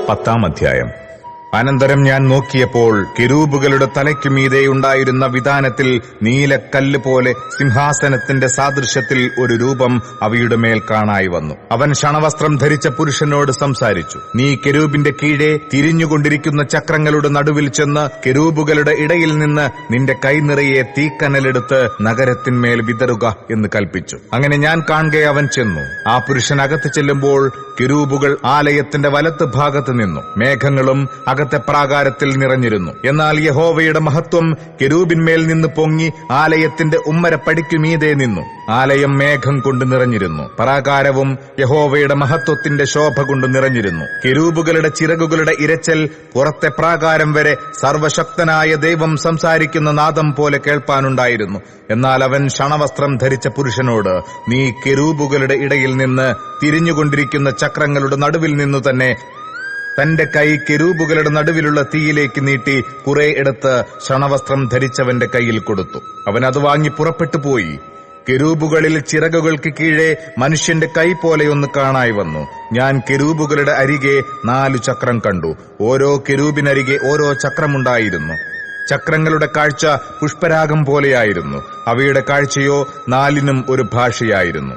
10-ാം അധ്യായം. അനന്തരം ഞാൻ നോക്കിയപ്പോൾ കെരൂബുകളുടെ തലയ്ക്കുമീതെ ഉണ്ടായിരുന്ന വിതാനത്തിൽ നീലക്കല്ല് പോലെ സിംഹാസനത്തിന്റെ സാദൃശ്യത്തിൽ ഒരു രൂപം അവയുടെ മേൽ കാണായി വന്നു. അവൻ ശണവസ്ത്രം ധരിച്ച പുരുഷനോട് സംസാരിച്ചു. നീ കെരൂബിന്റെ കീഴെ തിരിഞ്ഞുകൊണ്ടിരിക്കുന്ന ചക്രങ്ങളുടെ നടുവിൽ ചെന്ന് കെരൂബുകളുടെ ഇടയിൽ നിന്ന് നിന്റെ കൈ നിറയെ തീക്കനലെടുത്ത് നഗരത്തിന്മേൽ വിതറുക എന്ന് കൽപ്പിച്ചു. അങ്ങനെ ഞാൻ കാണെ അവൻ ചെന്നു. ആ പുരുഷൻ അകത്ത് ചെല്ലുമ്പോൾ കെരൂബുകൾ ആലയത്തിന്റെ വലത്ത് ഭാഗത്ത് നിന്നു. മേഘങ്ങളും അകത്തെ പ്രാകാരത്തിൽ നിറഞ്ഞിരുന്നു. എന്നാൽ യഹോവയുടെ മഹത്വം കെരൂബിന്മേൽ നിന്ന് പൊങ്ങി ആലയത്തിന്റെ ഉമ്മരപ്പടിക്കുമീതെ നിന്നു. ആലയം മേഘം കൊണ്ട് നിറഞ്ഞിരുന്നു. പ്രാകാരവും യഹോവയുടെ മഹത്വത്തിന്റെ ശോഭ കൊണ്ട് നിറഞ്ഞിരുന്നു. കെരൂബുകളുടെ ചിറകുകളുടെ ഇരച്ചൽ പുറത്തെ പ്രാകാരം വരെ സർവശക്തനായ ദൈവം സംസാരിക്കുന്ന നാദം പോലെ കേൾപ്പാനുണ്ടായിരുന്നു. എന്നാൽ അവൻ ശണവസ്ത്രം ധരിച്ച പുരുഷനോട്, നീ കെരൂബുകളുടെ ഇടയിൽ നിന്ന് തിരിഞ്ഞുകൊണ്ടിരിക്കുന്ന ചക്രങ്ങളുടെ നടുവിൽ നിന്നു തന്നെ തന്റെ കൈ കെരൂബുകളുടെ നടുവിലുള്ള തീയിലേക്ക് നീട്ടി കുറെ എടുത്ത് ശണവസ്ത്രം ധരിച്ചവന്റെ കയ്യിൽ കൊടുത്തു. അവൻ അത് വാങ്ങി പുറപ്പെട്ടു പോയി. കെരൂബുകളിൽ ചിറകുകൾക്ക് കീഴെ മനുഷ്യന്റെ കൈ പോലെയൊന്ന് കാണായി വന്നു. ഞാൻ കെരൂബുകളുടെ അരികെ 4 ചക്രം കണ്ടു. ഓരോ കെരൂബിനരികെ ഓരോ ചക്രമുണ്ടായിരുന്നു. ചക്രങ്ങളുടെ കാഴ്ച പുഷ്പരാഗം പോലെയായിരുന്നു. അവയുടെ കാഴ്ചയോ 4നും ഒരു ഭാഷയായിരുന്നു.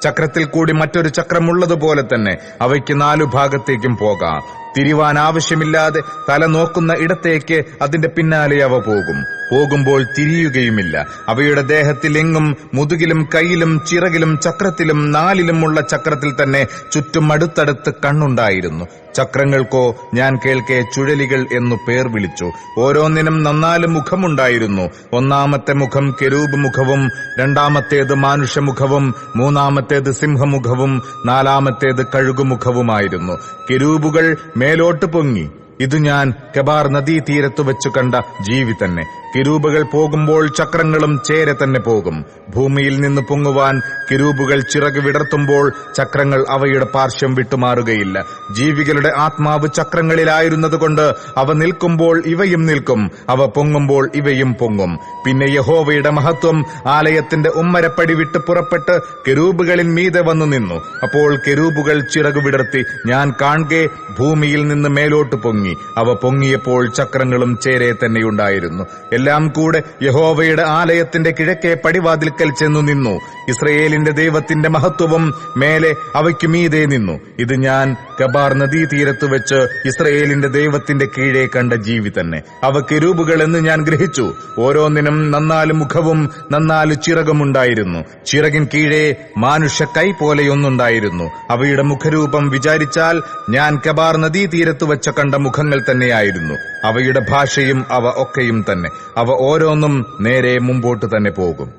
ചക്രത്തിൽ കൂടി മറ്റൊരു ചക്രമുള്ളതുപോലെ തന്നെ അവയ്ക്ക് 4 ഭാഗത്തേക്കും പോകാം. തിരിവാൻ ആവശ്യമില്ലാതെ തല നോക്കുന്ന ഇടത്തേക്ക് അതിന്റെ പിന്നാലെ അവ പോകുമ്പോൾ തിരിയുകയുമില്ല. അവയുടെ ദേഹത്തിൽ എങ്ങും മുതുകിലും കൈയിലും ചിറകിലും ചക്രത്തിലും 4ലുമുള്ള ചക്രത്തിൽ തന്നെ ചുറ്റും അടുത്തടുത്ത് കണ്ണുണ്ടായിരുന്നു. ചക്രങ്ങൾക്കോ ഞാൻ കേൾക്കെ ചുഴലികൾ എന്നു പേർ വിളിച്ചു. ഓരോന്നിനും 4 മുഖമുണ്ടായിരുന്നു. ഒന്നാമത്തെ മുഖം കെരൂബ് മുഖവും, രണ്ടാമത്തേത് മാനുഷമുഖവും, മൂന്നാമത്തേത് സിംഹമുഖവും, 4ാമത്തേത് കഴുകുമുഖവുമായിരുന്നു. കെരൂബുകൾ മേലോട്ട് പൊങ്ങി. ഇത് ഞാൻ കെബാർ നദീതീരത്തു വെച്ചു കണ്ട ജീവി തന്നെ. കെരൂബുകൾ പോകുമ്പോൾ ചക്രങ്ങളും ചേരെ തന്നെ പോകും. ഭൂമിയിൽ നിന്ന് പൊങ്ങുവാൻ കെരൂബുകൾ ചിറക് വിടർത്തുമ്പോൾ ചക്രങ്ങൾ അവയുടെ പാർശ്വം വിട്ടുമാറുകയില്ല. ജീവികളുടെ ആത്മാവ് ചക്രങ്ങളിലായിരുന്നതുകൊണ്ട് അവ നിൽക്കുമ്പോൾ ഇവയും നിൽക്കും, അവ പൊങ്ങുമ്പോൾ ഇവയും പൊങ്ങും. പിന്നെ യഹോവയുടെ മഹത്വം ആലയത്തിന്റെ ഉമ്മരപ്പടി വിട്ട് പുറപ്പെട്ട് കെരൂബുകളിൻ മീതെ വന്നു നിന്നു. അപ്പോൾ കെരൂബുകൾ ചിറകു വിടർത്തി. ഞാൻ കാണെ ഭൂമിയിൽ നിന്ന് മേലോട്ട് പൊങ്ങി. അവ പൊങ്ങിയപ്പോൾ ചക്രങ്ങളും ചേരെ തന്നെയുണ്ടായിരുന്നു. എല്ലാം കൂടെ യഹോവയുടെ ആലയത്തിന്റെ കിഴക്കേ പടിവാതിൽക്കൽ ചെന്നു നിന്നു. ഇസ്രയേലിന്റെ ദൈവത്തിന്റെ മഹത്വവും മേലെ അവയ്ക്കു മീതെ നിന്നു. ഇത് ഞാൻ കെബാർ നദീതീരത്തു വെച്ച് ഇസ്രയേലിന്റെ ദൈവത്തിന്റെ കീഴെ കണ്ട ജീവി തന്നെ. അവ കെരൂബുകൾ എന്ന് ഞാൻ ഗ്രഹിച്ചു. ഓരോന്നിനും 4 മുഖവും 4 ചിറകുമുണ്ടായിരുന്നു. ചിറകിൻ കീഴെ മാനുഷ കൈ പോലെയൊന്നുണ്ടായിരുന്നു. അവയുടെ മുഖരൂപം വിചാരിച്ചാൽ ഞാൻ കെബാർ നദീതീരത്തു വെച്ച കണ്ട മുഖങ്ങൾ തന്നെയായിരുന്നു. അവയുടെ ഭാഷയും അവ ഒക്കെയും തന്നെ. അവ ഓരോന്നും നേരെ മുമ്പോട്ട് തന്നെ പോകും.